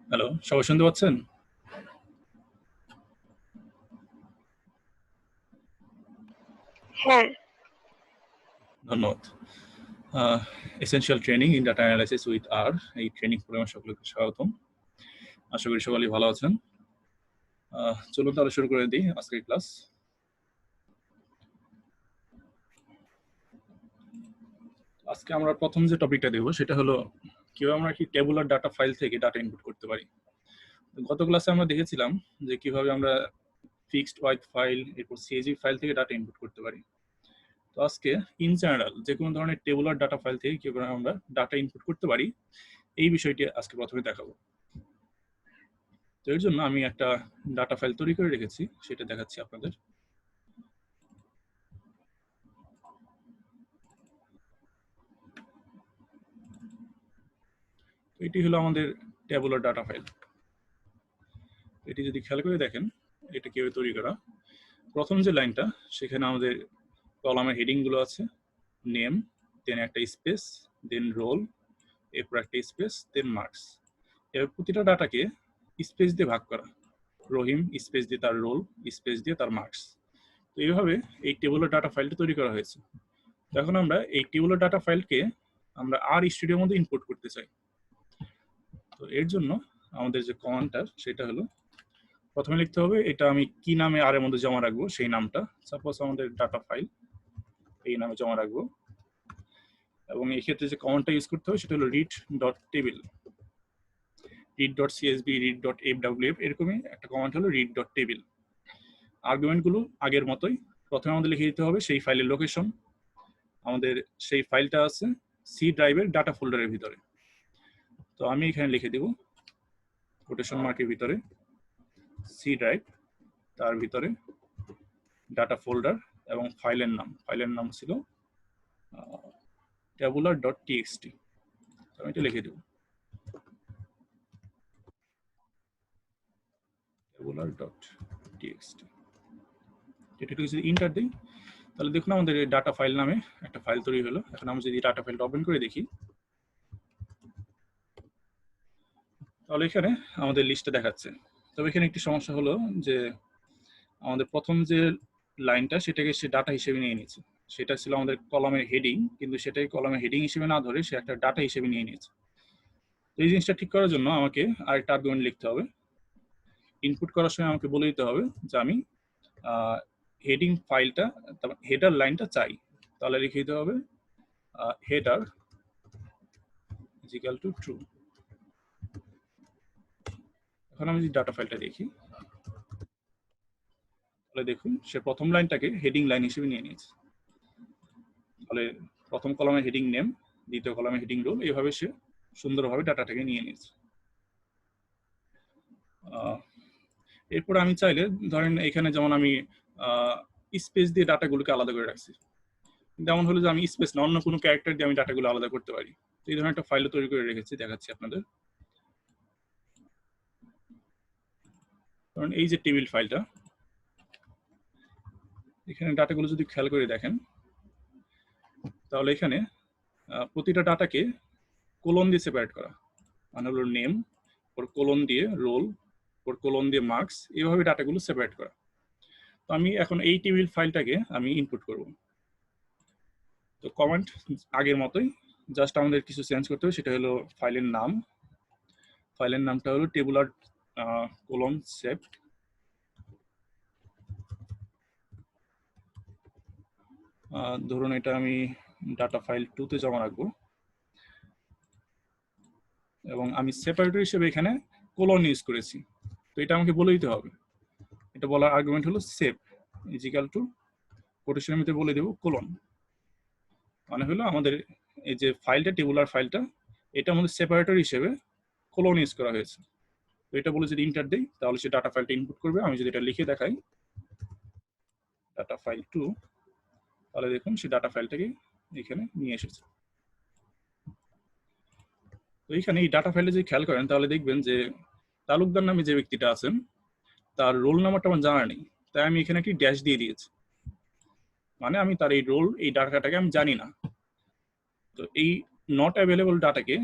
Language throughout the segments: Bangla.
হ্যালো, সবাই শুনতে পাচ্ছেন? হ্যাঁ। ধন্যবাদ। Essential training in data analysis with R এই ট্রেনিং প্রোগ্রামে সকলকে স্বাগতম। আশা করি সকলেই ভালো আছেন। চলুন তাহলে শুরু করে দিই আজকের ক্লাস। আজকে আমরা প্রথম যে টপিকটা দেখব সেটা হলো কিভাবে আমরা কি টেবুলার ডাটা ফাইল থেকে ডাটা ইনপুট করতে পারি। গত ক্লাসে আমরা দেখেছিলাম যে কিভাবে আমরা ফিক্সড ওয়াইড ফাইল এরপর সিএসভি ফাইল থেকে ডাটা ইনপুট করতে পারি। তো আজকে ইন জেনারেল যে কোনো ধরনের টেবুলার ডাটা ফাইল থেকে কিভাবে আমরা ডাটা ইনপুট করতে পারি এই বিষয়টি আজকে প্রথমে দেখাবো। তো এর জন্য আমি একটা ডাটা ফাইল তৈরি করে রেখেছি, সেটা দেখাচ্ছি আপনাদের। এটি হলো আমাদের ট্যাবুলার ডাটা ফাইল। এটি যদি খেয়াল করে দেখেন এটা কিভাবে তৈরি করা। প্রথম যে লাইনটা সেখানে আমাদের কলামের হেডিং গুলো আছে, নেম, দেন একটা স্পেস, দেন রোল, এরপর একটা স্পেস, দেন মার্কস। এবার প্রতিটা ডাটাকে স্পেস দিয়ে ভাগ করা, রহিম স্পেস দিয়ে তার রোল, স্পেস দিয়ে তার মার্কস। তো এইভাবে এই টেবুলার ডাটা ফাইলটা তৈরি করা হয়েছে। তো এখন আমরা এই টেবুলার ডাটা ফাইলকে আমরা আর স্টুডিওর মধ্যে ইম্পোর্ট করতে চাই। তো এর জন্য আমাদের যে কমান্ডটা সেটা হলো প্রথমে লিখতে হবে এটা আমি কি নামে আর এর মধ্যে জমা রাখবো সেই নামটা। সাপোজ আমাদের ডাটা ফাইল এই নামে জমা রাখবো, এবং এই ক্ষেত্রে যে কমান্ডটা ইউজ করতে হবে সেটা হলো read.table, read.csv, read.fwf, এরকমই একটা কমান্ড হলো read.table। আর্গুমেন্ট গুলো আগের মতোই, প্রথমে আমাদের লিখে দিতে হবে সেই ফাইলের লোকেশন। আমাদের সেই ফাইলটা আছে সি ড্রাইভের ডাটা ফোল্ডারের ভিতরে। তো আমি এখানে লিখে দেব কোটেশন মার্কের ভিতরে সি ড্রাইভ, তার ভিতরে ডাটা ফোল্ডার এবং ফাইলের নাম ছিল tabular.txt। আমি এটা লিখে দেব tabular.txt। এটা যদি ইন্টার দিই তাহলে দেখুন আমাদের ডাটা ফাইল নামে একটা ফাইল তৈরি হলো। এখন আমি যদি ডাটা ফাইলটা ওপেন করে দেখি তাহলে এখানে আমাদের লিস্টে দেখাচ্ছে। তবে এখানে একটি সমস্যা হলো যে আমাদের প্রথম যে লাইনটা সেটাকে সে ডাটা হিসেবে নিয়ে নিয়েছে। সেটা ছিল আমাদের কলামের হেডিং, কিন্তু সেটাই কলামের হেডিং হিসেবে না ধরে সে একটা ডাটা হিসেবে নিয়ে নিয়েছে। তো এই জিনিসটা ঠিক করার জন্য আমাকে আরেকটা আর্গুমেন্ট লিখতে হবে। ইনপুট করার সময় আমাকে বলে দিতে হবে যে আমি হেডিং ফাইলটা, হেডার লাইনটা চাই। তাহলে লিখে দিতে হবে header is equal two true. এখন আমি যদি ডাটা ফাইলটা দেখি তাহলে দেখুন সে প্রথম লাইনটাকে হেডিং লাইন হিসেবে নিয়ে নিয়েছে। তাহলে প্রথম কলামে হেডিং নেম, দ্বিতীয় কলামে হেডিং রোল, এইভাবে সে সুন্দরভাবে ডাটাটাকে নিয়ে নিয়েছে। এরপর আমি চাইলে ধরেন এখানে যেমন আমি স্পেস দিয়ে ডাটাগুলোকে আলাদা করে রাখছি, যেমন হলো যে আমি স্পেস না অন্য কোনো ক্যারেক্টার দিয়ে আমি ডাটাগুলো আলাদা করতে পারি। তো এই ধরনের একটা ফাইল তৈরি করে রেখেছি, দেখাচ্ছি আপনাদের। কারণ এই যে টেবিল ফাইলটা, এখানে ডাটাগুলো যদি খেয়াল করে দেখেন তাহলে এখানে প্রতিটা ডাটাকে কোলন দিয়ে সেপারেট করা, মানে হলো নেম, ওর কোলন দিয়ে রোল, ওর কোলন দিয়ে মার্কস, এইভাবে ডাটাগুলো সেপারেট করা। তো আমি এখন এই টেবিল ফাইলটাকে আমি ইনপুট করব। তো কমান্ড আগের মতোই, জাস্ট আমাদের কিছু চেঞ্জ করতে হবে, সেটা হলো ফাইলের নাম। ফাইলের নামটা হলো টেবুলার কোলন সেভ। ধরুন এটা আমি ডাটা ফাইল 2 তে জমা রাখবো, এবং আমি সেপারেটর হিসেবে এখানে কোলন ইউজ করেছি। তো এটা আমাকে বলে দিতে হবে, এটা বলার আর্গুমেন্ট হলো সেভ ইজ ইকুয়াল টু কোটেশনের মধ্যে বলে দেব কোলন, মানে হলো আমাদের এই যে ফাইলটা টেবুলার ফাইলটা এটা আমাদের সেপারেটর হিসেবে কোলন ইউজ করা হয়েছে। তো এটা বলে যদি ইন্টার দেই তাহলে সে ডাটা ফাইলটা ইনপুট করবে। আমি যদি এটা লিখে দেখাই ডাটা ফাইল 2, তাহলে দেখুন সে ডাটা ফাইলটাকে এখানে নিয়ে এসেছে। তো এখানে এই ডাটা ফাইলে যদি খেয়াল করেন তাহলে দেখবেন যে তালুকদার নামে যে ব্যক্তিটা আছেন তার রোল নাম্বারটা আমার জানা নেই, তাই আমি এখানে একটি ড্যাশ দিয়ে দিয়েছি, মানে আমি তার এই রোল এই ডাটাটাকে আমি জানি না। তো এই নট অ্যাভেলেবল ডাটাকে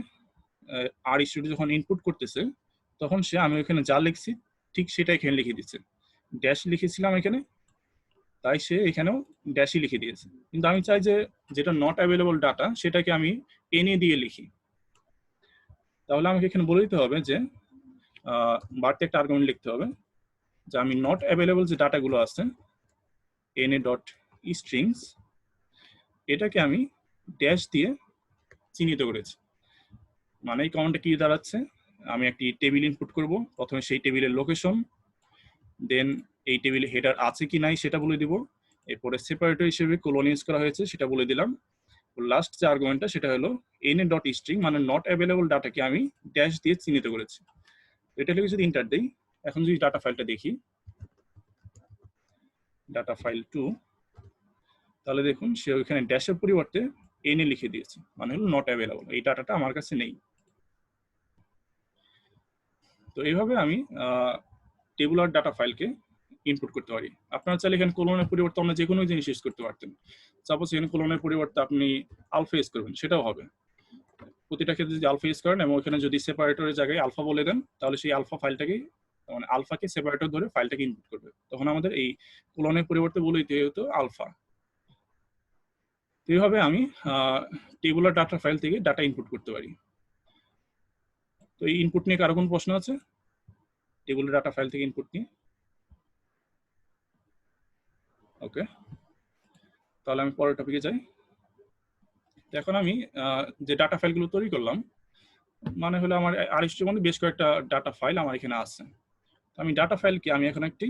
আর স্টুডেন্ট যখন ইনপুট করতেছে তখন সে আমি এখানে যা লিখছি ঠিক সেটা এখানে লিখে দিচ্ছে। ড্যাশ লিখেছিলাম এখানে, তাই সে এখানেও ড্যাশই লিখে দিয়েছে। কিন্তু আমি চাই যে যেটা নট অ্যাভেলেবল ডাটা সেটাকে আমি এনে দিয়ে লিখি। তাহলে আমাকে এখানে বলে দিতে হবে যে বাড়তি একটা আর্গুমেন্ট লিখতে হবে যে আমি নট অ্যাভেলেবল যে ডাটাগুলো আছে এনএ ডট স্ট্রিংস এটাকে আমি ড্যাশ দিয়ে চিহ্নিত করেছি। মানে এই কমান্ডটা কি দাঁড়াচ্ছে, আমি একটি টেবিল ইনপুট করব, প্রথমে সেই টেবিলের লোকেশন, দেন এই টেবিলে হেডার আছে কি নাই সেটা বলে দিব, এরপরে সেপারেটর হিসেবে কোলন ইউজ করা হয়েছে সেটা বলে দিলাম, লাস্ট যে আর্গুমেন্টটা সেটা হলো এনএ ডট স্ট্রিং মানে নট অ্যাভেলেবল ডাটাকে আমি ড্যাশ দিয়ে চিহ্নিত করেছি। এটা লিখে যদি ইন্টার দেই, এখন যদি ডাটা ফাইলটা দেখি ডাটা ফাইল 2, তাহলে দেখুন সে ওইখানে ড্যাশের পরিবর্তে এনএ লিখে দিয়েছে, মানে হলো নট অ্যাভেলেবল, এই ডাটাটা আমার কাছে নেই। তো এইভাবে আমি টেবুলার ডাটা ফাইলকে ইনপুট করতে পারি। আপনারা চাইলে এখানে কোলনের পরিবর্তে অন্য যে কোনো জিনিস ইউজ করতে পারতেন। সাপোজ এখানে কোলনের পরিবর্তে আপনি আলফা ইউজ করবেন, সেটাও হবে। প্রতিটা ক্ষেত্রে যদি আলফা ইউজ করেন এবং ওখানে যদি সেপারেটরের জায়গায় আলফা বলে দেন, তাহলে সেই আলফা ফাইলটাকে মানে আলফাকে সেপারেটর ধরে ফাইলটাকে ইনপুট করবে। তখন আমাদের এই কোলনের পরিবর্তে বলে দিতে হতো আলফা। তো এইভাবে আমি টেবুলার ডাটা ফাইল থেকে ডাটা ইনপুট করতে পারি। তো এই ইনপুট নিয়ে কারো কোনো প্রশ্ন আছে? টেবুলার ডাটা ফাইল থেকে ইনপুট নিয়ে? ওকে, তাহলে আমি পরের টপিকে যাই। এখন আমি যে ডাটা ফাইলগুলো তৈরি করলাম, মানে হলো আমার আরএসটির মধ্যে বেশ কয়েকটা ডাটা ফাইল আমার এখানে আছে। আমি ডাটা ফাইলকে আমি এখন একটি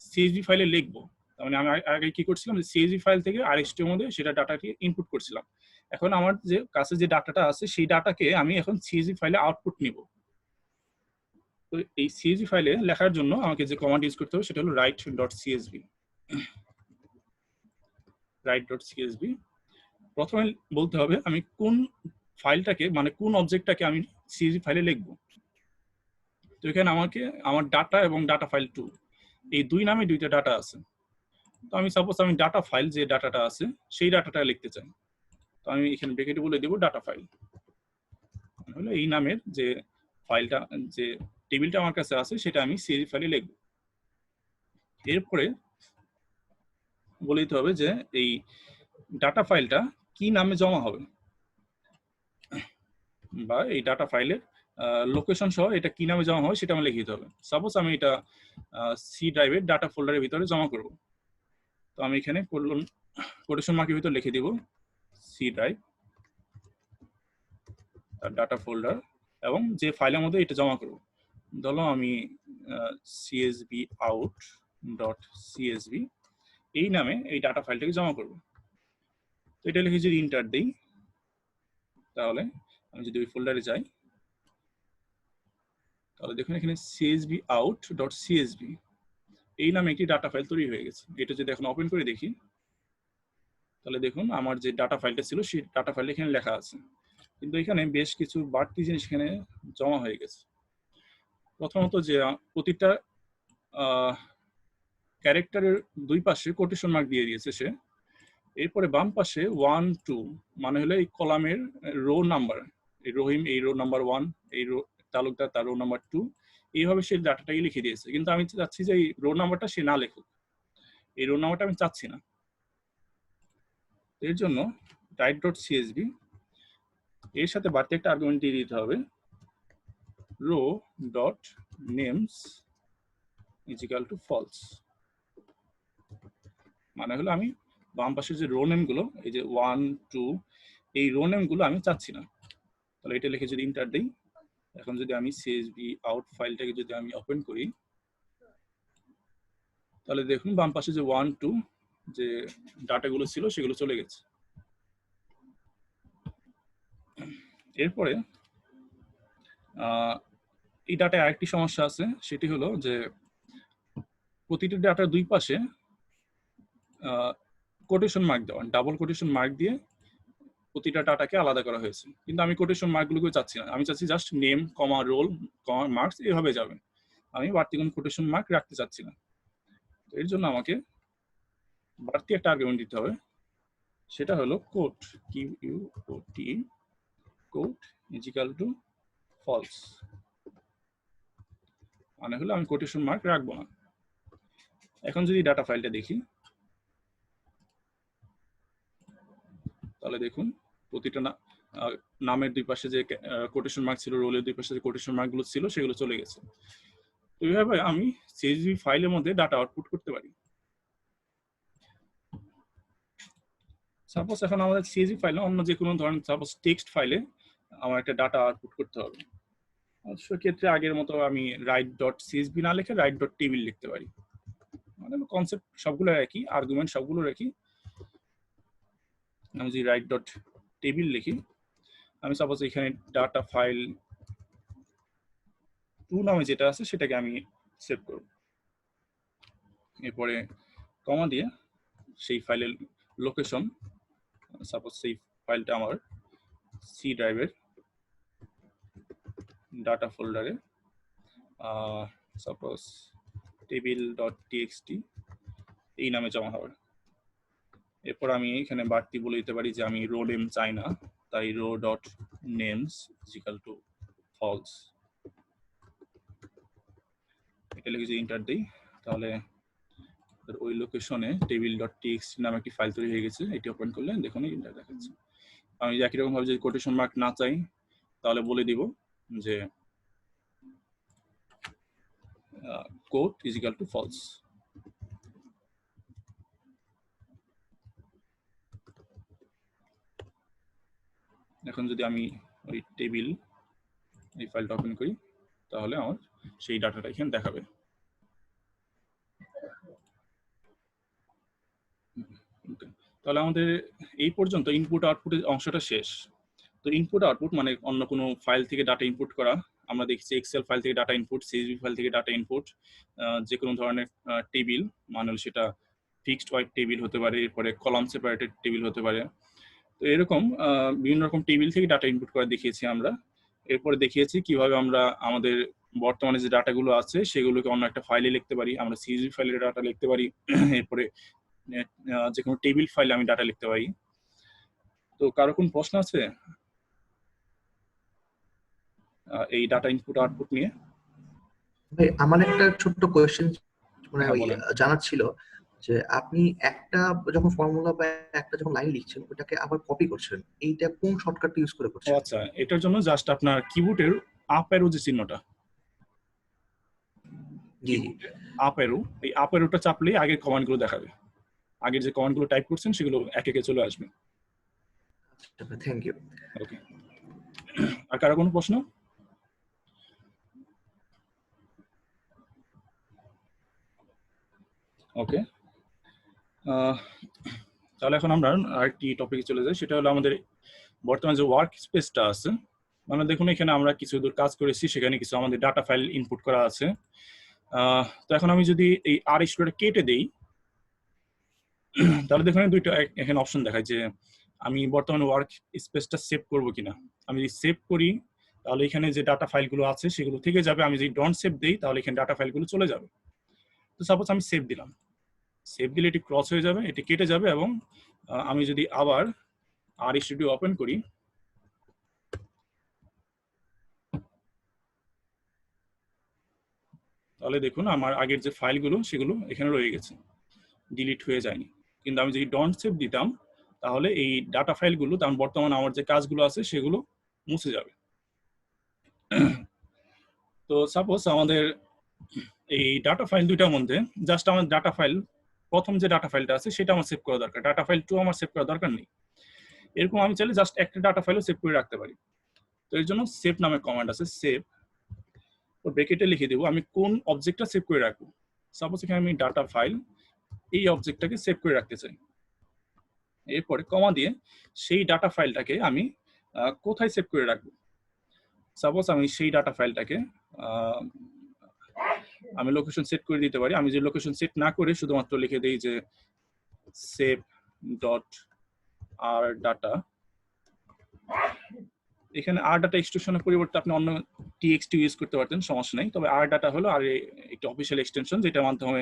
সিএসভি ফাইলে লিখবো। তার মানে আমি আগে কি করছিলাম, সিএসভি ফাইল থেকে আরএসটির মধ্যে সেটা ডাটাকে ইনপুট করছিলাম। এখন আমার যে কাছে যে ডাটাটা আছে সেই ডাটাকে আমি এখন সিএসভি ফাইলে আউটপুট নিব। তো এই সিএসভি ফাইলে লেখার জন্য আমাকে যে কমান্ড ইউজ করতে হবে সেটা হলো write.csv। write.csv প্রথমে বলতে হবে আমি কোন ফাইলটাকে মানে কোন অবজেক্টটাকে আমি সিএসভি ফাইলে লিখবো। তো এখানে আমাকে আমার ডাটা এবং ডাটা ফাইল 2 এই দুই নামে দুইটা ডাটা আছে। তো আমি সাপোজ আমি ডাটা ফাইল যে ডাটাটা আছে সেই ডাটাটা লিখতে চাই। তো আমি এখানে ব্র্যাকেটে বলে দেব ডাটা ফাইল, হলো এই নামের যে ফাইলটা যে টেবিলটা আমার কাছে আছে সেটা আমি সিএসভি ফাইলে লিখব। এরপরে বলে দিতে হবে যে এই ডাটা ফাইলটা কি নামে জমা হবে বা এই ডাটা ফাইলের লোকেশন সহ এটা কি নামে জমা হবে সেটা আমার লিখে দিতে হবে। সাপোজ আমি এটা সি ড্রাইভের ডাটা ফোল্ডারের ভিতরে জমা করব। তো আমি এখানে কোটেশন মার্কের ভিতরে লিখে দিব সি ড্রাইভ ডাটা ফোল্ডার এবং যে ফাইলের মধ্যে এটা জমা করব। ধরো আমি সিএসভি আউট ডট সিএসভি এই নামে এই ডাটা ফাইলটাকে জমা করব। তো এটা লিখে যদি ইন্টার দিই, তাহলে আমি যদি ওই ফোল্ডারে যাই তাহলে দেখুন এখানে সিএসভি আউট ডট সিএসভি এই নামে একটি ডাটা ফাইল তৈরি হয়ে গেছে। এটা যদি এখন ওপেন করে দেখি তাহলে দেখুন আমার যে ডাটা ফাইলটা ছিল সেই ডাটা ফাইলটা এখানে লেখা আছে, কিন্তু এখানে বেশ কিছু বাড়তি জিনিস এখানে জমা হয়ে গেছে। প্রথমত যে প্রতিটা ক্যারেক্টারের দুই পাশে কোটেশন মার্ক দিয়ে দিয়েছে সে। এরপরে বাম পাশে 1 2 মানে হলো এই কলামের রো নাম্বার, এই রহিম এই রো নাম্বার 1, এই রো তালুকদার তার রো নাম্বার 2, এইভাবে সে ডাটাটাকে লিখে দিয়েছে। কিন্তু আমি চাচ্ছি যে এই রো নাম্বারটা সে না লেখুক, এই রো নাম্বারটা আমি চাচ্ছি না। এর জন্য write.csv এর সাথে বাড়তি একটা আর্গুমেন্ট দিয়ে দিতে হবে row dot names is equal to false, মানে হলো আমি বাম পাশের যে রো নেম গুলো এই যে 1 2 এই রো নেম গুলো আমি চাচ্ছি না। তাহলে এটা লিখে যদি ইন্টার দিই, এখন যদি আমি সিএসভি আউট ফাইলটাকে যদি আমি ওপেন করি তাহলে দেখুন বাম পাশে যে 1 2 যে ডাটাগুলো ছিল সেগুলো চলে গেছে। এরপরে এই ডাটায় আরেকটি সমস্যা আছে, সেটি হলো যে প্রতিটি ডাটার দুই পাশে কোটেশন মার্ক দেওয়া, ডাবল কোটেশন মার্ক দিয়ে প্রতিটা ডাটাকে আলাদা করা হয়েছে। কিন্তু আমি কোটেশন মার্কগুলোকে চাচ্ছি না, আমি চাচ্ছি জাস্ট নেম কমা রোল কমা মার্কস এভাবে যাবে, আমি বাড়তি কোনো কোটেশন মার্ক রাখতে চাচ্ছি না। এর জন্য আমাকে বাড়তি একটা আর্গুমেন্ট দিতে হবে, সেটা হলো quote Q U O T quote is equal to false, মানে হলো আমি কোটেশন মার্ক রাখবো না। এখন যদি ডাটা ফাইলটা দেখি, তাহলে দেখুন প্রতিটা নামের দুই পাশে যে কোটেশন মার্ক ছিল, রোলের দুই পাশে যে কোটেশন মার্কগুলো ছিল সেগুলো চলে গেছে। তো এইভাবে আমি CSV ফাইলের মধ্যে ডাটা আউটপুট করতে পারি। সাপোজ এখন আমাদের CSV ফাইলে অন্য যে কোনো ধরনের, সাপোজ টেক্সট ফাইলে আমার একটা ডাটা আউটপুট করতে হবে, সেক্ষেত্রে আগের মতো আমি write.csv না লিখে write.table লিখতে পারি। মানে কনসেপ্ট সবগুলো একই, আর্গুমেন্ট সবগুলো একই। আমি যদি write.table লিখি, আমি সাপোজ এখানে ডাটা ফাইল 2 নামে যেটা আছে সেটাকে আমি সেভ করব। এরপরে কমা দিয়ে সেই ফাইলের লোকেশন, সাপোজ সেই ফাইলটা আমার সি ড্রাইভের ডাটা ফোল্ডারে সাপোজ table.txt এই নামে জমা হবে। এরপর আমি এখানে বাড়তি বলে দিতে পারি যে আমি রো নেম চাই না, তাই row.names = false। এটা লিখে যদি এন্টার দিই, তাহলে ওই লোকেশনে table.txt নামে একটি ফাইল তৈরি হয়ে গেছে। এটি ওপেন করলে দেখুন এন্টার দেখাচ্ছে। আমি একই রকম ভাবে যদি কোটেশন মার্ক না চাই, তাহলে বলে দিব যে quote = false। এখন যদি আমি ওই টেবিল এই ফাইলটা ওপেন করি, তাহলে আমার সেই ডাটাটা এখানে দেখাবে। তাহলে আমাদের এই পর্যন্ত ইনপুট আউটপুটের অংশটা শেষ। তো ইনপুট আউটপুট মানে অন্য কোনো ফাইল থেকে ডাটা ইনপুট করা। আমরা দেখছি এক্সেল ফাইল থেকে ডাটা ইনপুট, CSV ফাইল থেকে ডাটা ইনপুট, যে কোনো ধরনের টেবিল, মানে সেটা ফিক্সড ওয়াইড টেবিল হতে পারে, এরপরে কলাম সেপারেটেড টেবিল হতে পারে। তো এরকম বিভিন্ন রকম টেবিল থেকে ডাটা ইনপুট করা দেখিয়েছি আমরা। এরপরে দেখিয়েছি কিভাবে আমরা আমাদের বর্তমানে যে ডাটাগুলো আছে সেগুলোকে অন্য একটা ফাইলে লিখতে পারি। আমরা CSV ফাইলে ডাটা লিখতে পারি, এরপরে যে কোনো টেবিল ফাইলে আমি ডাটা লিখতে পারি। তো কারো কোন প্রশ্ন আছে এই ডাটা ইনপুট আউটপুট নিয়ে? ভাই আমার একটা ছোট্ট কোয়েশ্চেন মানে জানার ছিল যে আপনি একটা যখন ফর্মুলা বা একটা যখন লাইন লিখছেন ওটাকে আবার কপি করছেন, এইটা কোন শর্টকাট ইউজ করে করছেন? আচ্ছা, এটার জন্য জাস্ট আপনার কিবোর্ডের আপ অ্যারো যে চিহ্নটা, জি আপ অ্যারো, এই আপ অ্যারোটা চাপলেই আগের কমান্ডগুলো দেখাবে। আগের যে কমান্ডগুলো টাইপ করছেন সেগুলো এক একে চলে আসবে। আচ্ছা, থ্যাংক ইউ। ওকে, আর কারো কোনো প্রশ্ন? ওকে, তাহলে এখন আমরা আরেকটি টপিকে চলে যাই। সেটা হলো আমাদের বর্তমানে যে ওয়ার্ক স্পেসটা আছে, মানে দেখুন এখানে আমরা কিছু দূর কাজ করেছি, সেখানে কিছু আমাদের ডাটা ফাইল ইনপুট করা আছে। তো এখন আমি যদি এই r-টা কেটে দেই, তাহলে দেখুন দুইটা এখানে অপশন দেখায় যে আমি বর্তমানে ওয়ার্ক স্পেসটা সেভ করব কিনা। আমি যদি সেভ করি তাহলে এখানে যে ডাটা ফাইলগুলো আছে সেগুলো থেকে যাবে, আমি যদি ডন্ট সেভ দেই তাহলে এখানে ডাটা ফাইলগুলো চলে যাবে। তো সাপোজ আমি সেভ দিলাম, সেভ দিলে এটি ক্রস হয়ে যাবে, এটি কেটে যাবে, এবং আমি যদি আবার r-studio ওপেন করি, তাহলে দেখুন আমার আগের যে ফাইলগুলো সেগুলো এখানে রয়ে গেছে, ডিলিট হয়ে যায়নি। কিন্তু আমি যদি ডন্ট সেভ দিতাম তাহলে এই ডাটা ফাইলগুলো, তার বর্তমানে আমার যে কাজগুলো আছে সেগুলো মুছে যাবে। তো সাপোজ আমাদের এই ডাটা ফাইল দুইটার মধ্যে জাস্ট আমার ডাটা ফাইল, প্রথম যে ডাটা ফাইলটা আছে সেটা আমার সেভ করা দরকার, ডাটা ফাইল 2 আমার সেভ করা দরকার নেই। এরকম আমি চাইলে জাস্ট একটা ডাটা ফাইলও সেভ করে রাখতে পারি। তো এর জন্য সেভ নামে কমান্ড আছে, সেভ, ও ব্র্যাকেটে লিখে দেবো আমি কোন অবজেক্টটা সেভ করে রাখবো। সাপোজ এখানে আমি ডাটা ফাইল এই অবজেক্টটাকে সেভ করে রাখতে চাই। এরপরে কমা দিয়ে সেই ডাটা ফাইলটাকে আমি কোথায় সেভ করে রাখবো। সাপোজ আমি সেই ডাটা ফাইলটাকে আমি লোকেশন সেট করে দিতে পারি। আমি যে লোকেশন সেট না করে শুধুমাত্র লিখে দেই যে সেভ ডট আর ডাটা, এখানে আর ডাটা এক্সটেনশনের পরিবর্তে আপনি অন্য txt ইউজ করতে পারতেন, সমস্যা নেই। তবে আর ডাটা হলো আর একটা অফিসিয়াল এক্সটেনশন যেটার মাধ্যমে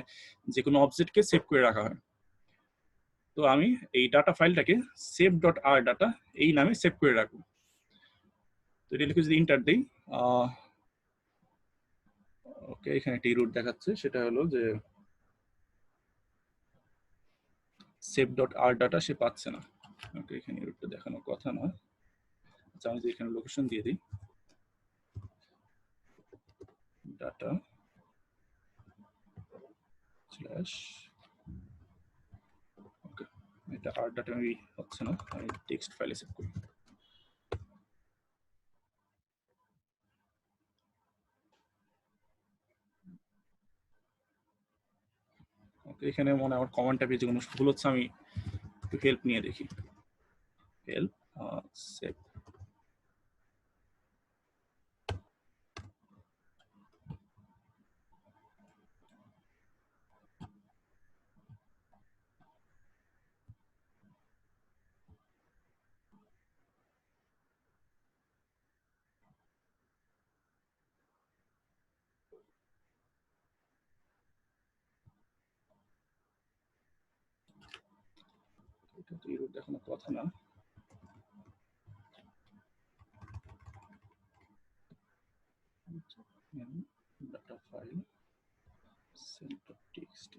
যে কোনো অবজেক্টকে সেভ করে রাখা হয়। তো আমি এই ডাটা ফাইলটাকে সেভ ডট আর ডাটা এই নামে সেভ করে রাখবো। তো এটা লিখে যদি এন্টার দেই ওকে, এখানে একটি রুট দেখাচ্ছে, সেটা হলো যে সেভ ডট আর ডাটা সে পাচ্ছে না। ওকে, এখানে রুটটা দেখানোর কথা নয়। আচ্ছা, আমি যদি এখানে লোকেশন দিয়ে দিই ডাটা স্ল্যাশ, ওকে, এটা আর ডাটা আমি হচ্ছে না, আমি টেক্সট ফাইলে সেভ করি। ওকে, এখানে মনে হয় আমার কমান্ডটা পেজে কোনো ভুল হচ্ছে, আমি একটু হেল্প নিয়ে দেখি। হেল্প সেভ, এটা তো এরর দেখানোর কথা না। ডাটা ফাইল send.txt,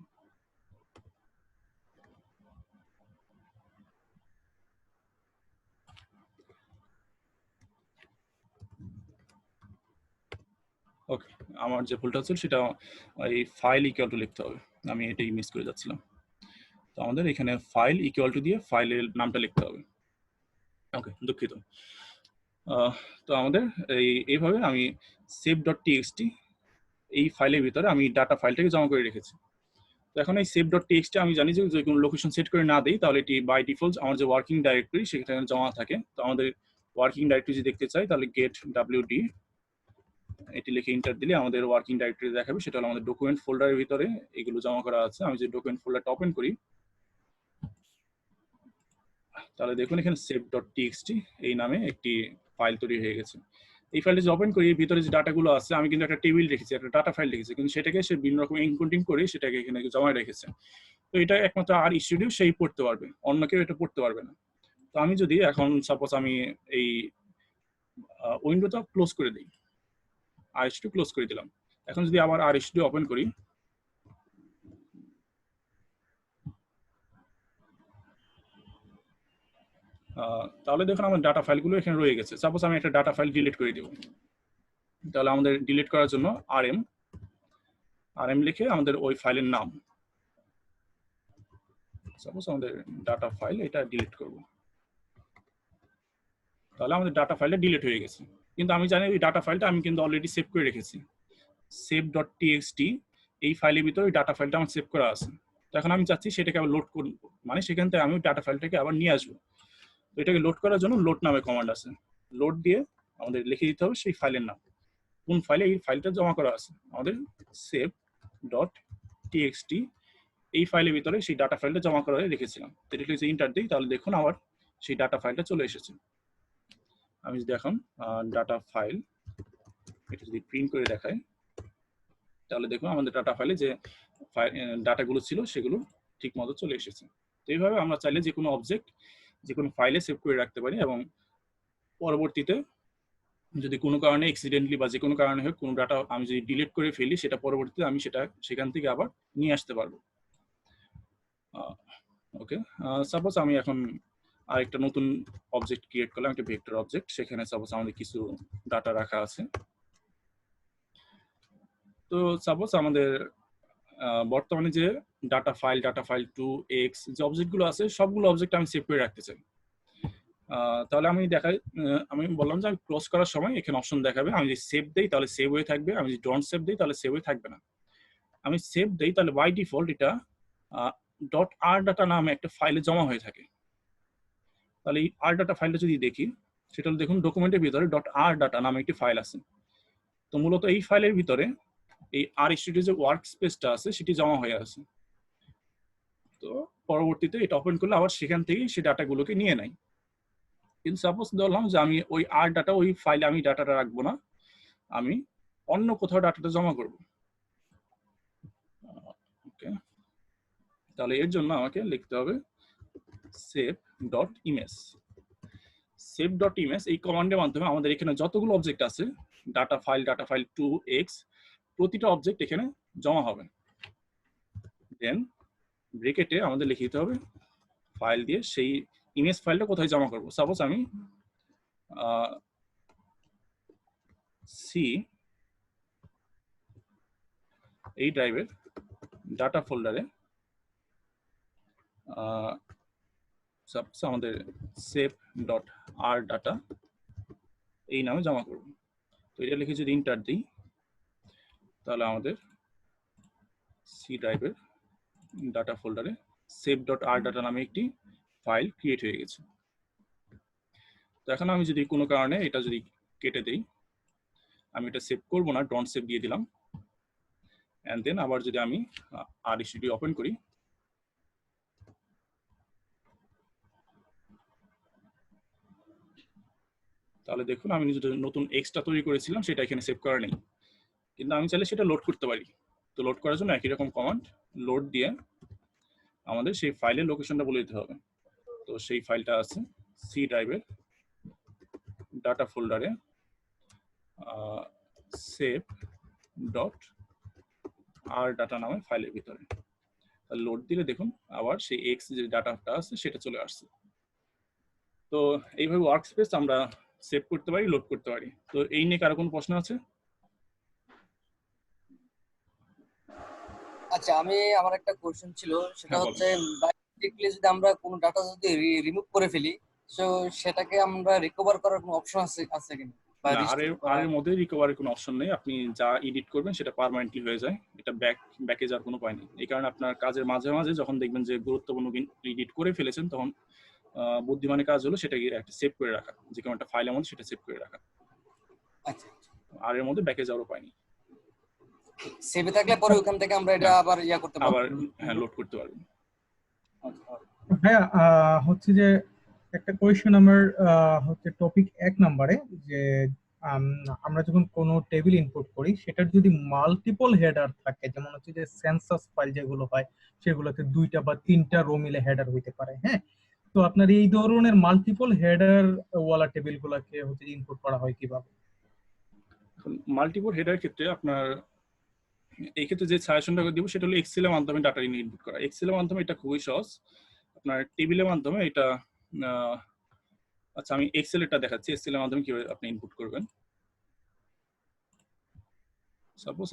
ওকে, আমার যে ভুলটা হচ্ছে সেটা এই ফাইল ইকুয়াল টু লিখতে হবে, আমি এটাই মিস করে যাচ্ছিলাম। তো আমাদের এখানে ফাইল ইকুয়াল টু দিয়ে ফাইলের নামটা লিখতে হবে। ওকে, দুঃখিত। তো আমাদের এইভাবে আমি save.txt এই ফাইলের ভিতরে আমি ডাটা ফাইলটাকে জমা করে রেখেছি। তো এখন এই save.txt আমি জানি যে কোনো লোকেশন সেট করে না দেই তাহলে এটি বাই ডিফল্ট আমার যে ওয়ার্কিং ডাইরেক্টরি সেখানে জমা থাকে। তো আমাদের ওয়ার্কিং ডাইরেক্টরি যদি দেখতে চাই তাহলে গেট wd এটি লিখে এন্টার দিলে আমাদের ওয়ার্কিং ডাইরেক্টরি দেখাবে, সেটা হলো আমাদের ডকুমেন্ট ফোল্ডারের ভিতরে এগুলো জমা করা আছে। আমি যদি ডকুমেন্ট ফোল্ডারটা ওপেন করি তাহলে দেখুন এখানে save.txt এই নামে একটি ফাইল তৈরি হয়ে গেছে। এই ফাইলটা যদি ওপেন করি, ভিতরে যে ডাটাগুলো আছে আমি কিন্তু একটা টেবিল রেখেছি, একটা ডাটা ফাইল রেখেছি, কিন্তু সেটাকে সে বিভিন্ন রকম এনকোডিং করে সেটাকে এখানে জমা রেখেছে। তো এটা একমাত্র আর স্টুডিও সেই পড়তে পারবে, অন্য কেউ এটা পড়তে পারবে না। তো আমি যদি এখন সাপোজ আমি এই উইন্ডোটা ক্লোজ করে দিই, আর স্টুডিও ক্লোজ করে দিলাম, এখন যদি আবার আর স্টুডিও ওপেন করি তাহলে দেখুন আমার ডাটা ফাইলগুলো এখানে রয়ে গেছে। সাপোজ আমি একটা ডাটা ফাইল ডিলিট করে দিব, তাহলে আমাদের ডিলিট করার জন্য rm লিখে আমাদের ওই ফাইলের নাম, সাপোজ আমাদের ডাটা ফাইল, এটা ডিলিট করব, তাহলে আমাদের ডাটা ফাইলটা ডিলিট হয়ে গেছে। কিন্তু আমি জানি ওই ডাটা ফাইলটা আমি কিন্তু অলরেডি সেভ করে রেখেছি, save.txt এই ফাইলের ভিতরে ওই ডাটা ফাইলটা আমার সেভ করা আছে। তো এখন আমি চাচ্ছি সেটাকে আবার লোড করব, মানে সেখান থেকে আমি ওই ডাটা ফাইলটাকে আবার নিয়ে আসবো। তো এটাকে লোড করার জন্য লোড নামে কমান্ড আছে, লোড দিয়ে আমাদের লিখে দিতে হবে সেই ফাইলের নাম, কোন ফাইলে এই ফাইলটা জমা করা আছে। আমাদের save.txt এই ফাইলের ভিতরে সেই ডাটা ফাইলটা জমা করে রেখেছিলাম। তো এটা যদি এন্টার দিই তাহলে দেখুন আবার সেই ডাটা ফাইলটা চলে এসেছে। আমি যদি এখন ডাটা ফাইল এটা যদি প্রিন্ট করে দেখাই তাহলে দেখুন আমাদের ডাটা ফাইলে যে ডাটাগুলো ছিল সেগুলো ঠিক মতো চলে এসেছে। তো এইভাবে আমরা চাইলে যে কোনো অবজেক্ট যে কোনো ফাইলে সেভ করে রাখতে পারি, এবং পরবর্তীতে যদি কোনো কারণে অ্যাক্সিডেন্টলি বা যে কোনো কারণে হোক কোনো ডাটা আমি যদি ডিলিট করে ফেলি, সেটা পরবর্তীতে আমি সেটা সেখান থেকে আবার নিয়ে আসতে পারবো। ওকে, সাপোজ আমি এখন আরেকটা নতুন অবজেক্ট ক্রিয়েট করলাম, একটা ভেক্টর অবজেক্ট, সেখানে সাপোজ আমাদের কিছু ডাটা রাখা আছে। তো সাপোজ আমাদের বর্তমানে যে ডাটা ফাইল 2x যে অবজেক্টগুলো আছে সবগুলো অবজেক্ট আমি সেভ করে রাখতে চাই। তাহলে আমি দেখাই, আমি বললাম যে আমি ক্লোজ করার সময় এখানে অপশন দেখাবে, আমি যদি সেভ দেই তাহলে সেভ হয়ে থাকবে, আমি যদি ডোন্ট সেভ দেই তাহলে সেভ হয়ে থাকবে না। আমি সেভ দেই তাহলে বাই ডিফল্ট এটা ডট আর ডাটা নামে একটা ফাইলে জমা হয়ে থাকে। তাহলে এই আর ডাটা ফাইলটা যদি দেখি, সেটা দেখুন ডকুমেন্টের ভিতরে ডট আর ডাটা নামে একটি ফাইল আছে। তো মূলত এই ফাইলের ভিতরে এই আর স্টুডিও যে ওয়ার্ক স্পেসটা আছে সেটি জমা হয়ে আছে। তো পরবর্তীতে এটা ওপেন করলে আবার সেখান থেকেই সেই ডাটাগুলোকে নিয়ে নেয়। কিন্তু সাপোজ ধরলাম যে আমি ওই আর ডাটা ওই ফাইলে আমি ডাটাটা রাখবো না, আমি অন্য কোথাও ডাটাটা জমা করব। ওকে, তাহলে এর জন্য আমাকে লিখতে হবে save.image। save.image এই কমান্ডের মাধ্যমে আমাদের এখানে যতগুলো অবজেক্ট আছে ডাটা ফাইল 2x প্রতিটা অবজেক্ট এখানে জমা হবে। দেন ব্রেকেটে আমাদের লিখে দিতে হবে ফাইল দিয়ে সেই ইমেজ ফাইলটা কোথায় জমা করব। সাপোজ আমি সি এই ড্রাইভের ডাটা ফোল্ডারে আমাদের save.r ডাটা এই নামে জমা করব। তো এটা লিখে যদি ইন্টার দিই তাহলে আমাদের সি ড্রাইভের ডাটা ফোল্ডারে save.r ডাটা নামে একটি ফাইল ক্রিয়েট হয়ে গেছে। তো এখন আমি যদি কোনো কারণে এটা যদি কেটে দেই, আমি এটা সেভ করব না, ডন্ট সেভ দিয়ে দিলাম। এন্ড দেন আবার যদি আমি RStudio ওপেন করি, তাহলে দেখুন আমি যে নতুন এক্সট্রা তৈরি করেছিলাম সেটা এখানে সেভ করা নেই, কিন্তু আমি চাইলে সেটা লোড করতে পারি। তো লোড করার জন্য একই রকম কমান্ড লোড দিয়ে আমাদের সেই ফাইলের লোকেশনটা বলে দিতে হবে। তো সেই ফাইলটা আছে সি ড্রাইভের ডাটা ফোল্ডারে save.r ডাটা নামে ফাইলের ভিতরে। লোড দিলে দেখুন আবার সেই এক্স যে ডাটাটা আছে সেটা চলে আসছে। তো এইভাবে ওয়ার্কস্পেস আমরা সেভ করতে পারি, লোড করতে পারি। তো এই নিয়ে কারো কোনো প্রশ্ন আছে? আচ্ছা, আমার একটা কোশ্চেন ছিল, সেটা হ্যাঁ, হচ্ছে বাইরেক্টলি যদি আমরা কোনো ডাটা যদি রিমুভ করে ফেলি, তো সেটাকে আমরা রিকভার করার কোনো অপশন আছে কিনা? বা না, আর এর মধ্যে রিকভারির কোনো অপশন নেই। আপনি যা এডিট করবেন সেটা পার্মানেন্টলি হয়ে যায়, এটা ব্যাকে যাওয়ার কোনো উপায় নেই। এই কারণে আপনার কাজের মাঝে মাঝে যখন দেখবেন যে গুরুত্বপূর্ণ এডিট করে ফেলেছেন, তখন বুদ্ধিমানের কাজ হলো সেটাকে একটা সেভ করে রাখা, যে কোনো একটা ফাইলের মধ্যে সেটা সেভ করে রাখা। আচ্ছা, আর এর মধ্যে ব্যাকে যাওয়ার উপায় নেই। সেভে থাকলে পরে ওখান থেকে আমরা এটা আবার করতে পারবো, আবার হ্যাঁ লোড করতে পারবেন। ভাইয়া হচ্ছে যে একটা কোয়েশ্চেন আমার হচ্ছে টপিক 1 নম্বরে, যে আমরা যখন কোনো টেবিল ইনপুট করি সেটার যদি মাল্টিপল হেডার থাকে, যেমন হচ্ছে যে সেন্সাস ফাইল যেগুলো হয় সেগুলোতে 2টা বা 3টা রো মিলে হেডার হইতে পারে, হ্যাঁ। তো আপনার এই ধরনের মাল্টিপল হেডার ওয়ালা টেবিলগুলোকে হচ্ছে ইনপুট করা হয় কিভাবে? মাল্টিপল হেডার ক্ষেত্রে আপনার এই ক্ষেত্রে যে সাজেশনটা দিব সেটা হলো এক্সেল এর মাধ্যমে ডাটা ইনপুট করা। এক্সেল এর মাধ্যমে এটা খুবই সহজ। আপনার টেবিলের মাধ্যমে এটা আচ্ছা আমি এক্সেল এটা দেখাচ্ছি, এক্সেল এর মাধ্যমে কিভাবে আপনি ইনপুট করবেন। সাপোজ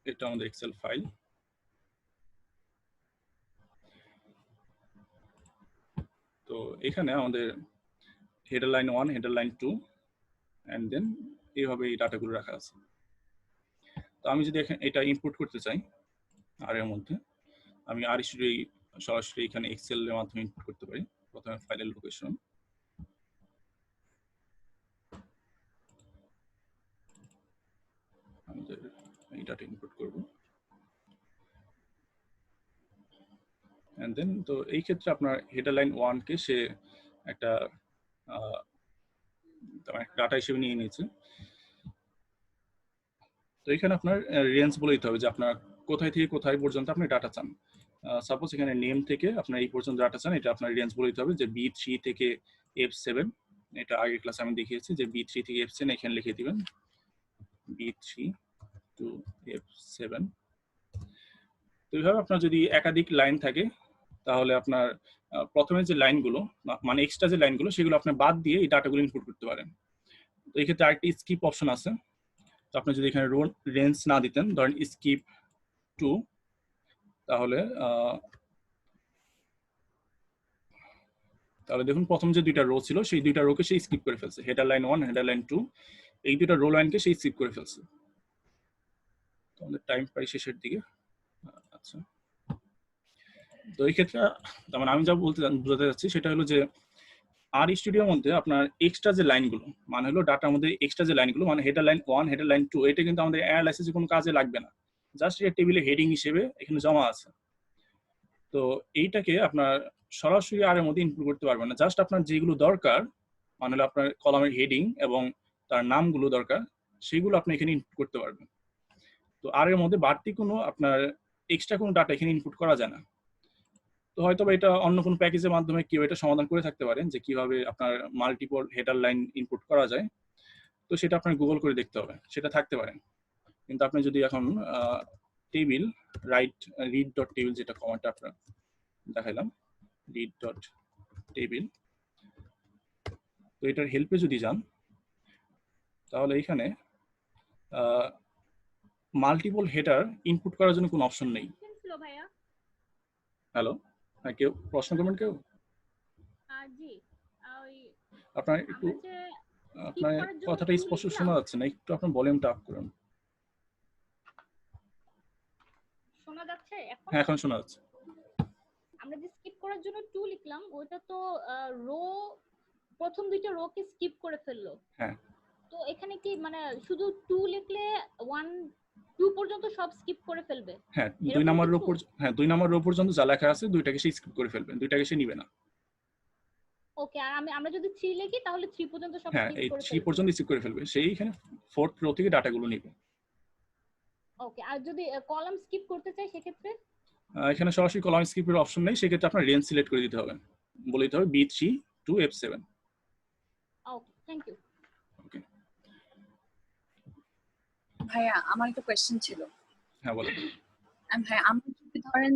এটা আমাদের এক্সেল ফাইল। তো এখানে আমাদের header line 1, header line 2 and then এইভাবে এই ডাটাগুলো রাখা আছে। তো আমি যদি এটা ইনপুট করতে চাই আর এর মধ্যে, আমি RStudio সরাসরি এখানে এক্সেল এর মাধ্যমে ইনপুট করতে পারি। প্রথমে ফাইলের লোকেশন, আমাদের এই ডাটা ইনপুট করব এন্ড দেন তো এই ক্ষেত্রে আপনার হেডার লাইন 1 কে সে একটা ডাটা হিসেবে নিয়ে নিয়েছে। তো এখানে আপনার রেঞ্জ বলে দিতে হবে যে আপনার কোথায় থেকে কোথায় পর্যন্ত আপনি ডাটা চান। সাপোজ এখানে নেম থেকে আপনার এই পর্যন্ত ডাটা চান, এটা আপনার রেঞ্জ বলে দিতে হবে যে B3 থেকে F7। এটা আগের ক্লাসে আমি দেখিয়েছি যে B3 থেকে F7 এখানে লিখে দিবেন B3 to F7। তো এইভাবে আপনার যদি একাধিক লাইন থাকে তাহলে আপনার প্রথমে যে লাইনগুলো মানে এক্সট্রা যে লাইনগুলো সেগুলো আপনি বাদ দিয়ে এই ডাটাগুলো ইনপুট করতে পারেন। তো এই ক্ষেত্রে আরেকটি স্কিপ অপশন আছে। তো আপনি যদি এখানে রেঞ্জ না দিতেন, ধরেন স্কিপ 2, তাহলে দেখুন প্রথম যে 2টা রো ছিল সেই 2টা রোকে সে স্কিপ করে ফেলছে, হেডার লাইন 1, হেডার লাইন 2, এই 2টা রো লাইনকে সে স্কিপ করে ফেলছে। তো আমাদের টাইম প্রায় শেষের দিকে। আচ্ছা, তো এই ক্ষেত্রে মানে আমি যা বোঝাতে যাচ্ছি সেটা হলো যে RStudio এর মধ্যে আপনার এক্সট্রা যে লাইনগুলো মানে হলো ডাটার মধ্যে এক্সট্রা যে লাইনগুলো মানে হেডার লাইন 1, হেডার লাইন 2, এটা কিন্তু আমাদের অ্যানালাইসিসে কোনো কাজে লাগবে না, জাস্ট এটা টেবিলে হেডিং হিসেবে এখানে জমা আছে। তো এইটাকে আপনার সরাসরি আর এর মধ্যে ইনপুট করতে পারবেন না, জাস্ট আপনার যেগুলো দরকার মানে হলো আপনার কলামের হেডিং এবং তার নামগুলো দরকার সেগুলো আপনি এখানে ইনপুট করতে পারবেন। তো আর এর মধ্যে বাড়তি কোনো আপনার এক্সট্রা কোনো ডাটা এখানে ইনপুট করা যায় না। তো হয়তো বা এটা অন্য কোনো প্যাকেজের মাধ্যমে কেউ এটা সমাধান করে থাকতে পারেন যে কিভাবে আপনার মাল্টিপল হেডার লাইন ইনপুট করা যায়। তো সেটা আপনার গুগল করে দেখতে হবে, সেটা থাকতে পারে। কিন্তু আপনি যদি এখন টেবিল রিড ডট টেবিল, যেটা কমান্ডটা আপনার দেখাইলাম, রিড ডট টেবিল, তো এটার হেল্পে যদি যান তাহলে এখানে মাল্টিপল হেডার ইনপুট করার জন্য কোনো অপশন নেই। হ্যালো, হ্যাঁ, কেউ প্রশ্ন করবেন? কেউ? জি, ওই আপনার একটু আমরা যে আপনার করার জন্য কথাটা tool স্পষ্ট লিখলাম। শোনা যাচ্ছে না, একটু আপনার ভলিউমটা আপ করুন। শোনা যাচ্ছে এখন? হ্যাঁ, এখন শোনা যাচ্ছে। আমরা যে স্কিপ করার জন্য টু লিখলাম, ওটা তো রো, প্রথম দুইটা রো কে স্কিপ করে ফেললো। হ্যাঁ। তো এখানে কি মানে শুধু টু লিখলে 1 2 পর্যন্ত সব স্কিপ করে ফেলবে? হ্যাঁ, এরকম 2 নাম্বার রো কিছু? হ্যাঁ 2 নাম্বার রো পর্যন্ত যা লেখা আছে দুইটাকে সে স্কিপ করে ফেলবে, দুইটাকে সে নিবে না। ওকে, আর আমরা যদি 3 লিখি তাহলে 3 পর্যন্ত সব হ্যাঁ, স্কিপ এই করে 3 ফেলবে। পর্যন্ত স্কিপ করে ফেলবে, সেই এখানে 4th রো থেকে ডাটাগুলো নিবে। ওকে, আর যদি কলাম স্কিপ করতে চাই সেক্ষেত্রে? এখানে সরাসরি কলাম স্কিপের অপশন নেই, সেক্ষেত্রে আপনার রেঞ্জ সিলেক্ট করে দিতে হবে, বলে দিতে হবে B3 to F7। Okay, thank you. Okay, ভাইয়া আমার একটা কোয়েশ্চেন ছিল। হ্যাঁ বলেন। ভাইয়া আমি যদি ধরেন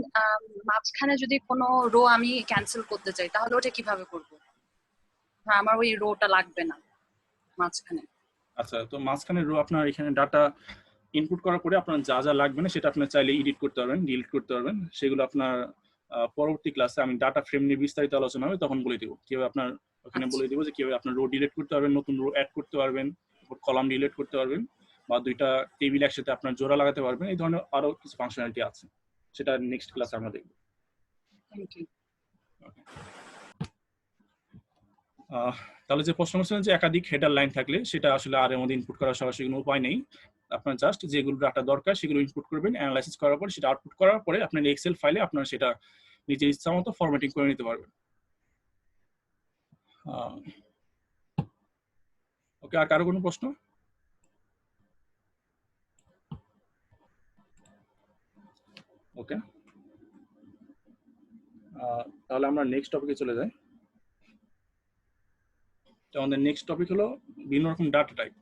মাঝখানে যদি কোনো রো আমি ক্যান্সেল করতে চাই তাহলে ওটা কিভাবে করব? হ্যাঁ, আমার ওই রোটা লাগবে না মাঝখানে। আচ্ছা, তো মাঝখানে রো আপনার এখানে ডাটা ইনপুট করার পরে আপনার যা যা লাগবে না সেটা আপনি চাইলে এডিট করতে পারবেন, ডিলিট করতে পারবেন। সেগুলো আপনার পরবর্তী ক্লাসে আমি ডাটা ফ্রেম নিয়ে বিস্তারিত আলোচনা হবে, তখন বলে দিব কিভাবে আপনার ওখানে বলে দিব যে কিভাবে আপনার রো ডিলিট করতে পারবেন, নতুন রো অ্যাড করতে পারবেন, কলাম ডিলিট করতে পারবেন, বা দুইটা টেবিল একসাথে আপনার জোড়া লাগাতে পারবেন। এই ধরনের আরো কিছু ফাংশনালিটি আছে, সেটা নেক্সট ক্লাসে আমরা দেখব। Thank you. তাহলে যে প্রশ্ন করছিলেন যে একাধিক হেডার লাইন থাকলে সেটা আসলে আর এর মধ্যে ইনপুট করার সরাসরি কোনো উপায় নেই। আপনার জাস্ট যেগুলো ডাটা দরকার সেগুলো ইনপুট করবেন, অ্যানালাইসিস করার পর সেটা আউটপুট করার পরে আপনার এক্সেল ফাইলে আপনার সেটা নিজের ইচ্ছা মতো ফরম্যাটিং করে নিতে পারবেন। ওকে, আর কারো কোনো প্রশ্ন? ওকে, তাহলে আমরা নেক্সট টপিকে চলে যাই। তো আমাদের নেক্সট টপিক হলো বিভিন্ন রকম ডাটা টাইপ।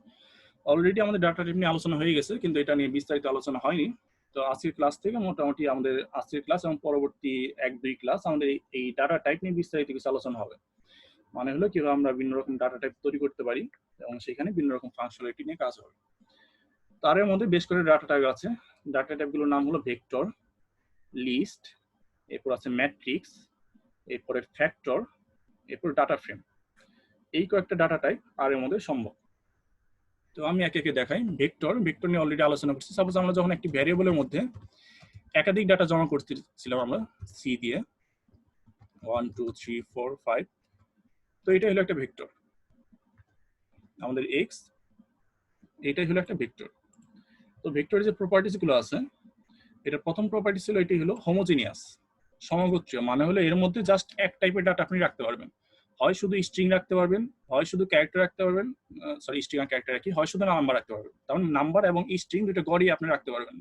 অলরেডি আমাদের ডাটা টাইপ নিয়ে আলোচনা হয়ে গেছে, কিন্তু এটা নিয়ে বিস্তারিত আলোচনা হয়নি। তো আজকের ক্লাস থেকে মোটামুটি আমাদের আজকের ক্লাস এবং পরবর্তী 1-2 ক্লাস আমাদের এই ডাটা টাইপ নিয়ে বিস্তারিত কিছু আলোচনা হবে। মানে হলো কিভাবে আমরা বিভিন্ন রকম ডাটা টাইপ তৈরি করতে পারি এবং সেখানে বিভিন্ন রকম ফাংশনালিটি নিয়ে কাজ হবে। তার মধ্যে বেশ করে ডাটা টাইপ আছে। ডাটা টাইপগুলোর নাম হলো ভেক্টর, লিস্ট, এরপর আছে ম্যাট্রিক্স, এরপরে ফ্যাক্টর, এরপর ডাটা ফ্রেম। এই কয়েকটা ডাটা টাইপ আর এর মধ্যে সম্ভব। তো আমি একে একে দেখাই। ভেক্টর নিয়ে অলরেডি আলোচনা করছি। সাপোজ আমরা যখন একটি ভ্যারিয়েবলের মধ্যে একাধিক ডাটা জমা করতেছিলাম আমরা সি দিয়ে 1 2 3 4 5, তো এটা হলো একটা ভেক্টর। আমাদের এক্স, এটাই হলো একটা ভেক্টর। তো ভেক্টরের যে প্রপার্টিজ গুলো আছে, এটা প্রথম প্রপার্টি ছিল এটি হলো হোমোজিনিয়াস, সমগোত্রীয়। মানে হলো এর মধ্যে জাস্ট এক টাইপের ডাটা আপনি রাখতে পারবেন, হয় শুধু স্ট্রিং রাখতে পারবেন, হয় শুধু ক্যারেক্টার রাখতে পারবেন, সরি স্ট্রিং আর ক্যারেক্টার রাখি, হয় শুধু নাম্বার রাখতে পারবেন। তার মানে নাম্বার এবং স্ট্রিং দুটো গড়ই আপনি রাখতে পারবেন।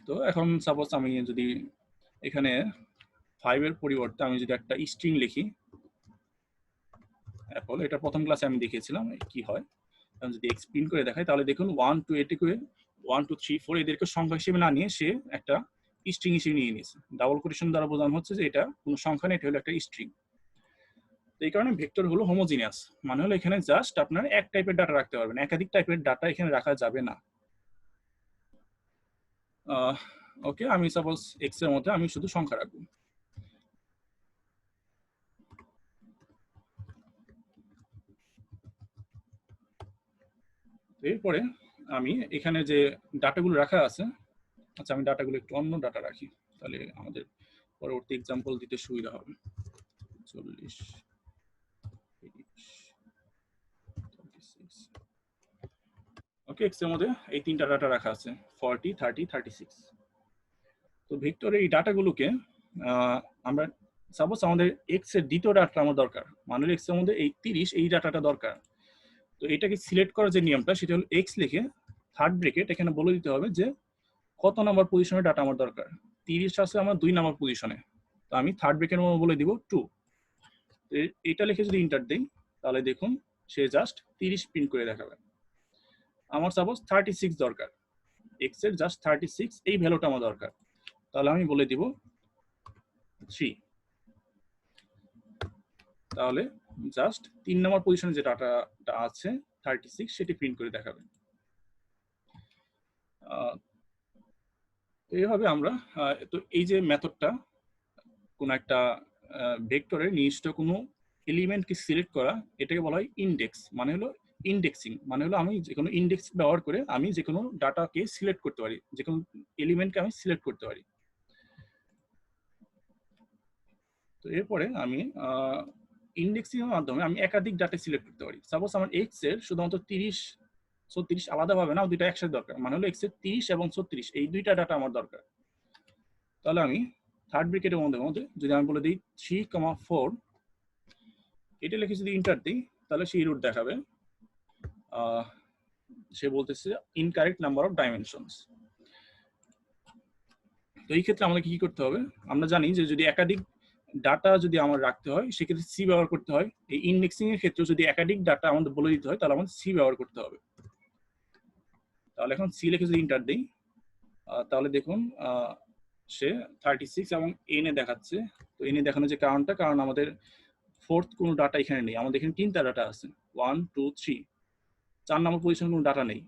তো এখন সাপোজ আমি যদি এখানে 5 এর পরিবর্তে আমি যদি একটা স্ট্রিং লিখি অ্যাপল, এটা প্রথম ক্লাসে আমি দেখিয়েছিলাম কি হয়। আমি যদি এক্সপ্লেইন করে দেখাই তাহলে দেখুন 1 2 এটিকে 1 2 3 4 এদেরকে সংখ্যা হিসেবে না নিয়ে সে একটা স্ট্রিং হিসেবে নিয়ে নিয়েছে। ডাবল কোটেশন দ্বারা বোঝানো হচ্ছে যে এটা কোনো সংখ্যা না, এটা হলো একটা স্ট্রিং। তো এই কারণে ভেক্টর হলো হোমোজিনিয়াস, মানে হলো এখানে জাস্ট আপনার এক টাইপের ডাটা রাখতে পারবেন, একাধিক টাইপের ডাটা এখানে রাখা যাবে না। ওকে, আমি সাপোজ এক্স এর মধ্যে আমি শুধু সংখ্যা রাখবো। এরপরে আমি এখানে যে ডাটাগুলো রাখা আছে, আচ্ছা আমি ডাটাগুলো একটু অন্য ডাটা রাখি, তাহলে আমাদের পরবর্তী এক্সাম্পল দিতে সুবিধা হবে। 40 36, ওকে, এক্স এর মধ্যে এই তিনটা ডাটা রাখা আছে 40 30 36। তো ভেক্টরের এই ডাটাগুলোকে আমরা সাপোজ আমাদের এক্স এর দ্বিতীয় ডাটা আমার দরকার, মানে এক্স এর মধ্যে এই 30 এই ডাটাটা দরকার। তো এটাকে সিলেক্ট করার যে নিয়মটা সেটা হলো এক্স লিখে থার্ড ব্রেকেট এখানে বলে দিতে হবে যে কত নাম্বার পজিশনে ডাটা আমার দরকার। 30 আছে আমার 2 নাম্বার পজিশনে, তো আমি থার্ড ব্রেকের মধ্যে বলে দিব 2। তো এটা লিখে যদি ইন্টার দেই তাহলে দেখুন সে জাস্ট 30 প্রিন্ট করে দেখাবে। আমার সাপোজ 36 দরকার, x এর জাস্ট 36 এই ভ্যালুটা আমার দরকার, তাহলে আমি বলে দিব 3। তাহলে জাস্ট 3 নম্বর পজিশনে যে ডাটাটা আছে 36 সেটি প্রিন্ট করে দেখাবে। এইভাবে আমরা তো এই যে মেথডটা কোন একটা ভেক্টরের নির্দিষ্ট কোনো এলিমেন্টকে সিলেক্ট করা, এটাকে বলা হয় ইনডেক্স। মানে হলো ইনডেক্সিং, মানে হলো আমি যে কোনো ইনডেক্স ব্যবহার করে আমি যে কোনো ডাটাকে সিলেক্ট করতে পারি, যে কোনো এলিমেন্টকে আমি সিলেক্ট করতে পারি। তো এরপরে আমি ইনডেক্সিং এর মাধ্যমে আমি একাধিক ডাটা সিলেক্ট করতে পারি। সাপোজ আমার এক্স এর শুধুমাত্র 30 36 আলাদাভাবে না, দুইটা একসাথে দরকার। মানে হলো এক্স এর 30 এবং 36 এই দুইটা ডাটা আমার দরকার। তাহলে আমি থার্ড ব্র্যাকেটের মধ্যে যদি আমি বলে দিই 3,4 এটা লিখে যদি ইন্টার দিই তাহলে সেই রুট দেখাবে। সে বলতেছে ইনকারেক্ট নাম্বার অফ ডাইমেনশনস। তো এই ক্ষেত্রে আমাদের কি করতে হবে, আমরা জানি যে যদি একাধিক ডাটা যদি আমার রাখতে হয় সেক্ষেত্রে সি ব্যবহার করতে হয়। এই ইনডেক্সিং এর ক্ষেত্রে যদি একাধিক ডাটা আমাদের বলে দিতে হয় তাহলে আমাদের সি ব্যবহার করতে হবে। তাহলে এখন সি লিখে যদি ইন্টার দিই তাহলে দেখুন সে 36 এবং এন এ দেখাচ্ছে। তো এন এ দেখানোর যে কারণটা, কারণ আমাদের ফোর্থ কোনো ডাটা এখানে নেই, আমাদের এখানে 3টা ডাটা আছে 1 2 3। 4 নম্বর পজিশনে কোনো ডাটা নেই,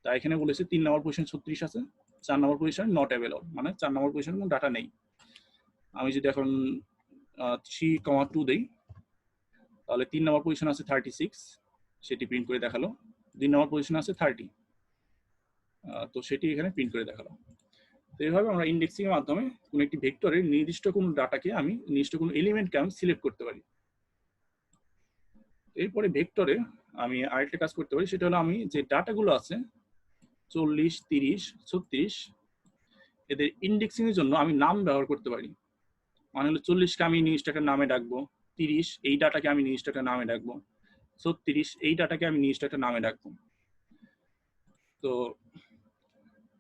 তাই এখানে বলেছে 3 নম্বর পজিশন 36 আছে, 4 নম্বর পজিশন নট অ্যাভেলেবল, মানে 4 নম্বর পজিশনে কোনো ডাটা নেই। আমি যদি এখন 3,2 দেই তাহলে 3 নম্বর পজিশন আছে 36, সেটি প্রিন্ট করে দেখালো। 2 নম্বর পজিশন আছে 30, তো সেটি এখানে প্রিন্ট করে দেখালো। তো এইভাবে আমরা ইনডেক্সিং এর মাধ্যমে কোনো একটি ভেক্টরের নির্দিষ্ট কোনো ডাটাকে আমি নির্দিষ্ট কোনো এলিমেন্টকে আমি সিলেক্ট করতে পারি। এরপরে ভেক্টরে আমি আরেকটা কাজ করতে পারি, সেটা হলো আমি যে ডাটাগুলো আছে 40 30 36 এদের ইনডেক্সিং এর জন্য আমি নাম ব্যবহার করতে পারি। মানে হলো 40 কে আমি নির্দিষ্ট একটা নামে ডাকবো, 30 এই ডাটাকে আমি নির্দিষ্ট একটা নামে ডাকবো, 36 এই ডাটাকে আমি নির্দিষ্ট একটা নামে ডাকবো। তো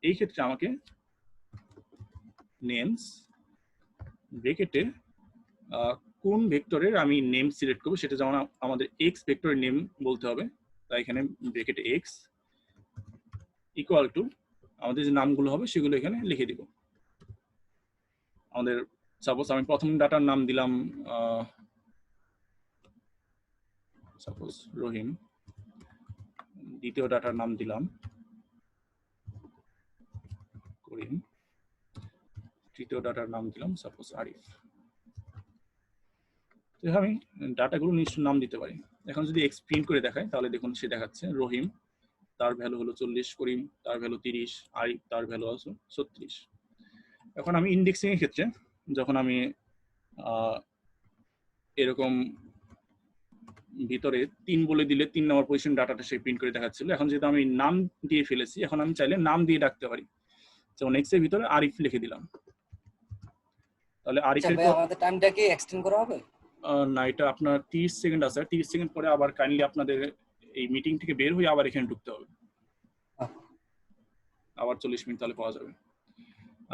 এই ক্ষেত্রে আমাকে নেমস ব্র্যাকেটে কোন ভেক্টরের আমি নেম সিলেক্ট করব, সেটা যেমন আমাদের এক্স ভেক্টরের নেম বলতে হবে। তাই এখানে ব্র্যাকেটে এক্স ইকুয়াল টু আমাদের যে নামগুলো হবে সেগুলো এখানে লিখে দিব। আমাদের সাপোজ আমি প্রথম ডাটার নাম দিলাম সাপোজ রহিম, দ্বিতীয় ডাটার নাম দিলাম করিম, তৃতীয় ডাটার নাম দিলাম সাপোজ আরিফ। আমি ডাটাগুলো নিশ্চয় নাম দিতে পারি। এখন যদি এক্স প্রিন্ট করে দেখায় তাহলে দেখুন সে দেখাচ্ছে রহিম, তার ভ্যালু হলো 40, করিম তার ভ্যালু 30, আরিফ তার ভ্যালু আছে 36। এখন আমি ইনডেক্সিং এর ক্ষেত্রে যখন আমি এরকম ভিতরে 3 বলে দিলে 3 নম্বর পজিশন ডাটাটা সে প্রিন্ট করে দেখাচ্ছিল। এখন যেহেতু আমি নাম দিয়ে ফেলেছি, এখন আমি চাইলে নাম দিয়ে ডাকতে পারি। যেমন এক্স এর ভিতরে আরিফ লিখে দিলাম, তাহলে আরিফের পর আমাদের টাইমটা কি এক্সটেন্ড করা হবে? না, এটা আপনার 30 সেকেন্ড আছে, 30 সেকেন্ড পরে আবার কাইন্ডলি আপনাদের এই মিটিং থেকে বের হয়ে আবার এখানে ঢুকতে হবে, আবার 40 মিনিট তাহলে পাওয়া যাবে।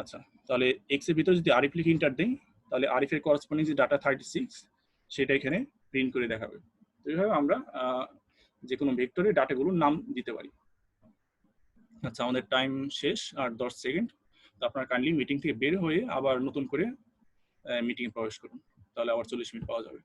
আচ্ছা, তাহলে এক্স এর ভিতরে যদি আরিফ লিখে ইন্টার দেই তাহলে আরিফের করসপন্ডিং যে ডাটা 36 সেটা এখানে প্রিন্ট করে দেখাবে। তো এইভাবে আমরা যে কোনো ভেক্টরের ডাটাগুলোর নাম দিতে পারি। আচ্ছা, আমাদের টাইম শেষ আর 10 সেকেন্ড। তো আপনারা কাইন্ডলি মিটিং থেকে বের হয়ে আবার নতুন করে মিটিংয়ে প্রবেশ করুন, তাহলে আবার 40 মিনিট পাওয়া যাবে।